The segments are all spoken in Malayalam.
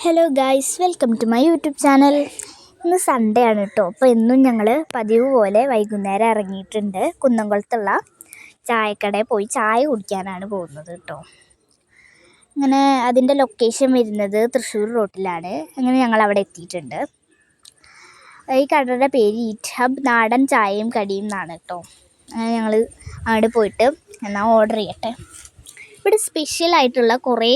Hello guys, welcome to my YouTube channel. ഇന്ന് സൺഡേ ആണ് കേട്ടോ. അപ്പോൾ എന്നും ഞങ്ങൾ പതിവ് പോലെ വൈകുന്നേരം ഇറങ്ങിയിട്ടുണ്ട്. കുന്നംകുളത്തുള്ള ചായക്കടയിൽ പോയി ചായ കുടിക്കാനാണ് പോകുന്നത് കേട്ടോ. അങ്ങനെ അതിൻ്റെ ലൊക്കേഷൻ വരുന്നത് തൃശ്ശൂർ റോട്ടിലാണ്. അങ്ങനെ ഞങ്ങൾ അവിടെ എത്തിയിട്ടുണ്ട്. ഈ കടയുടെ പേര് ഈറ്റ് ഹബ് നാടൻ ചായയും കടിയും എന്നാണ് കേട്ടോ. അങ്ങനെ ഞങ്ങൾ അവിടെ പോയിട്ട് എന്നാൽ ഓർഡർ ചെയ്യട്ടെ. ഇവിടെ സ്പെഷ്യലായിട്ടുള്ള കുറേ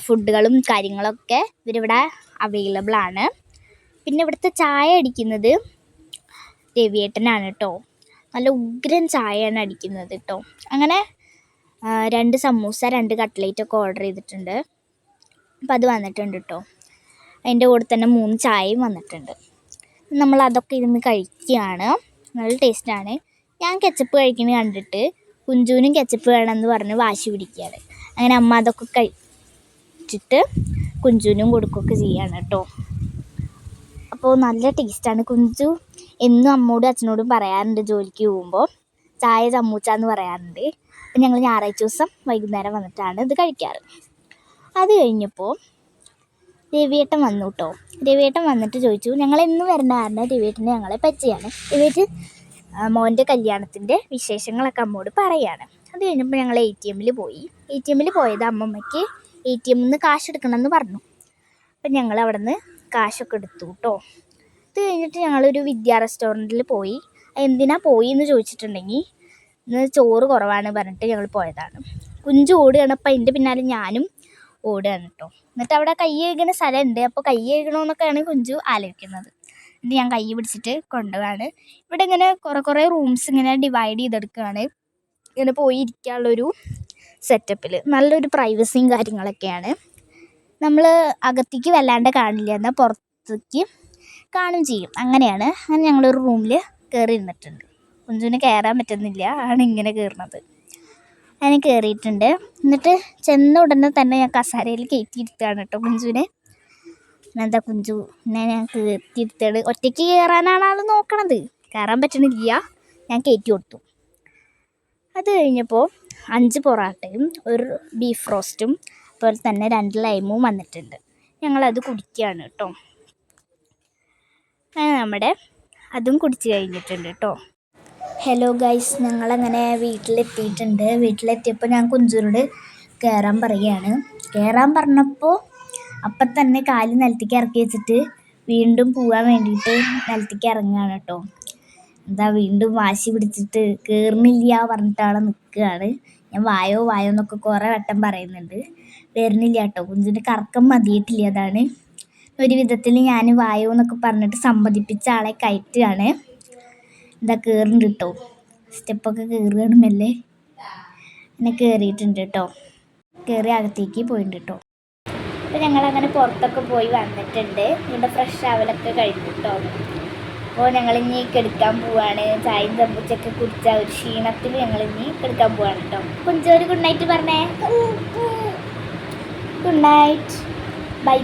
ഫുഡുകളും കാര്യങ്ങളൊക്കെ ഇവരിവിടെ അവൈലബിൾ ആണ്. പിന്നെ ഇവിടുത്തെ ചായ അടിക്കുന്നത് രവിയേട്ടനാണ് കേട്ടോ. നല്ല ഉഗ്രൻ ചായയാണ് അടിക്കുന്നത് കേട്ടോ. അങ്ങനെ 2 സമൂസ 2 കട്ട്ലേറ്റൊക്കെ ഓർഡർ ചെയ്തിട്ടുണ്ട്. അപ്പം അത് വന്നിട്ടുണ്ട് കേട്ടോ. അതിൻ്റെ കൂടെ തന്നെ 3 ചായയും വന്നിട്ടുണ്ട്. നമ്മൾ അതൊക്കെ ഇരുന്ന് കഴിക്കുകയാണ്. നല്ല ടേസ്റ്റാണ്. ഞാൻ കെച്ചപ്പ് കഴിക്കുന്നത് കണ്ടിട്ട് കുഞ്ചുവിനും കെച്ചപ്പ് വേണമെന്ന് പറഞ്ഞ് വാശി പിടിക്കുകയാണ്. അങ്ങനെ അമ്മ അതൊക്കെ കഴിച്ചിട്ട് കുഞ്ചുവിനും കൊടുക്കുകയൊക്കെ ചെയ്യാണ് കേട്ടോ. അപ്പോൾ നല്ല ടേസ്റ്റാണ്. കുഞ്ചു എന്നും അമ്മോടും അച്ഛനോടും പറയാറുണ്ട് ജോലിക്ക് പോകുമ്പോൾ ചായ ചമ്മൂച്ച എന്ന് പറയാറുണ്ട്. അപ്പം ഞങ്ങൾ ഞായറാഴ്ച ദിവസം വൈകുന്നേരം വന്നിട്ടാണ് ഇത് കഴിക്കാറ്. അത് കഴിഞ്ഞപ്പോൾ രവിയേട്ടൻ വന്നു കേട്ടോ. രവിയേട്ടൻ വന്നിട്ട് ചോദിച്ചു, ഞങ്ങളെന്നും വരുന്ന കാരണം രവിയേട്ടനെ ഞങ്ങളെ പച്ചയാണ്. രവിയേട്ട് മോൻ്റെ കല്യാണത്തിൻ്റെ വിശേഷങ്ങളൊക്കെ അമ്മോട് പറയാണ്. അത് കഴിഞ്ഞപ്പോൾ ഞങ്ങൾ ATM പോയി. ATM പോയത് അമ്മമ്മയ്ക്ക് ATM നിന്ന് കാശ് എടുക്കണമെന്ന് പറഞ്ഞു. അപ്പം ഞങ്ങൾ അവിടെ നിന്ന് കാശൊക്കെ എടുത്തു കേട്ടോ. ഇത് കഴിഞ്ഞിട്ട് ഞങ്ങളൊരു വിദ്യാ റെസ്റ്റോറൻറ്റിൽ പോയി. എന്തിനാ പോയി എന്ന് ചോദിച്ചിട്ടുണ്ടെങ്കിൽ ഇന്ന് ചോറ് കുറവാണ് പറഞ്ഞിട്ട് ഞങ്ങൾ പോയതാണ്. കുഞ്ചു ഓടുകയാണ്. അപ്പം അതിൻ്റെ പിന്നാലെ ഞാനും ഓടുകയാണ് കേട്ടോ. എന്നിട്ട് അവിടെ കൈ കഴുകുന്ന സ്ഥലമുണ്ട്. അപ്പോൾ കൈ കഴുകണമെന്നൊക്കെയാണ് കുഞ്ചു ആലോചിക്കുന്നത്. എന്നിട്ട് ഞാൻ കൈ പിടിച്ചിട്ട് കൊണ്ടുപോവാണ്. ഇവിടെ ഇങ്ങനെ കുറേ റൂംസ് ഇങ്ങനെ ഡിവൈഡ് ചെയ്തെടുക്കുകയാണ്. ഇങ്ങനെ പോയി ഇരിക്കാനുള്ളൊരു സെറ്റപ്പിൽ നല്ലൊരു പ്രൈവസിയും കാര്യങ്ങളൊക്കെയാണ്. നമ്മൾ അകത്തേക്ക് വല്ലാണ്ട് കാണില്ല, എന്നാൽ പുറത്തേക്ക് കാണും ചെയ്യും. അങ്ങനെയാണ്. അങ്ങനെ ഞങ്ങളൊരു റൂമിൽ കയറി ഇരുന്നിട്ടുണ്ട്. കുഞ്ചുവിന് കയറാൻ പറ്റുന്നില്ല, ആണ് ഇങ്ങനെ കയറുന്നത്. അങ്ങനെ കയറിയിട്ടുണ്ട്. എന്നിട്ട് ചെന്ന ഉടനെ തന്നെ ഞാൻ കസേരയിൽ കയറ്റിയിരുത്തുകയാണ് കേട്ടോ കുഞ്ചുവിനെ. എന്താ കുഞ്ചു ഞാൻ കയറ്റിയിരുത്തുകയാണ്. ഒറ്റയ്ക്ക് കയറാനാണ് ആൾ നോക്കണത്. കയറാൻ പറ്റണില്ല. ഞാൻ കയറ്റി കൊടുത്തു. അത് കഴിഞ്ഞപ്പോൾ 5 പൊറാട്ടയും 1 ബീഫ് റോസ്റ്റും അതുപോലെ തന്നെ 2 ലൈമും വന്നിട്ടുണ്ട്. ഞങ്ങളത് കുടിക്കുകയാണ് കേട്ടോ. അങ്ങനെ നമ്മുടെ അതും കുടിച്ച് കഴിഞ്ഞിട്ടുണ്ട് കേട്ടോ. ഹലോ ഗൈസ്, ഞങ്ങളങ്ങനെ വീട്ടിലെത്തിയിട്ടുണ്ട്. വീട്ടിലെത്തിയപ്പോൾ ഞാൻ കുഞ്ചുവിനോട് കയറാൻ പറയുകയാണ്. കയറാൻ പറഞ്ഞപ്പോൾ അപ്പം തന്നെ കാല് നിലത്തേക്ക് ഇറക്കി വെച്ചിട്ട് വീണ്ടും പോകാൻ വേണ്ടിയിട്ട് നിലത്തേക്ക് ഇറങ്ങുകയാണ് കേട്ടോ. എന്താ വീണ്ടും വാശി പിടിച്ചിട്ട് കയറുന്നില്ല പറഞ്ഞിട്ടാണ് നിൽക്കുകയാണ്. ഞാൻ വായോ എന്നൊക്കെ കുറേ വട്ടം പറയുന്നുണ്ട്. വരുന്നില്ല കേട്ടോ. കുഞ്ചിൻ്റെ കറക്കം മതിയിട്ടില്ല. അതാണ് ഒരു വിധത്തിൽ ഞാൻ വായോ എന്നൊക്കെ പറഞ്ഞിട്ട് സമ്മതിപ്പിച്ച ആളെ കയറ്റുകയാണ്. എന്താ കയറുന്നുണ്ട് കേട്ടോ. സ്റ്റെപ്പൊക്കെ കയറുകയാണ് മെല്ലെ. എന്നെ കയറിയിട്ടുണ്ട് കേട്ടോ. കയറി അകത്തേക്ക് പോയിട്ടുണ്ട് കേട്ടോ. അപ്പോൾ ഞങ്ങളങ്ങനെ പുറത്തൊക്കെ പോയി വന്നിട്ടുണ്ട്. ഇവിടെ ഫ്രഷ് ആവലൊക്കെ കഴിഞ്ഞു കേട്ടോ. അപ്പോൾ ഞങ്ങളിനി കിടക്കാൻ പോവാണ്. ചായയും ചമ്പൂച്ചൊക്കെ കുടിച്ച ഒരു ക്ഷീണത്തിൽ ഞങ്ങളിനി കിടക്കാൻ പോവാണ് കേട്ടോ. കുഞ്ചു ഒരു ഗുഡ് നൈറ്റ് പറഞ്ഞേ. Good night. ബൈ.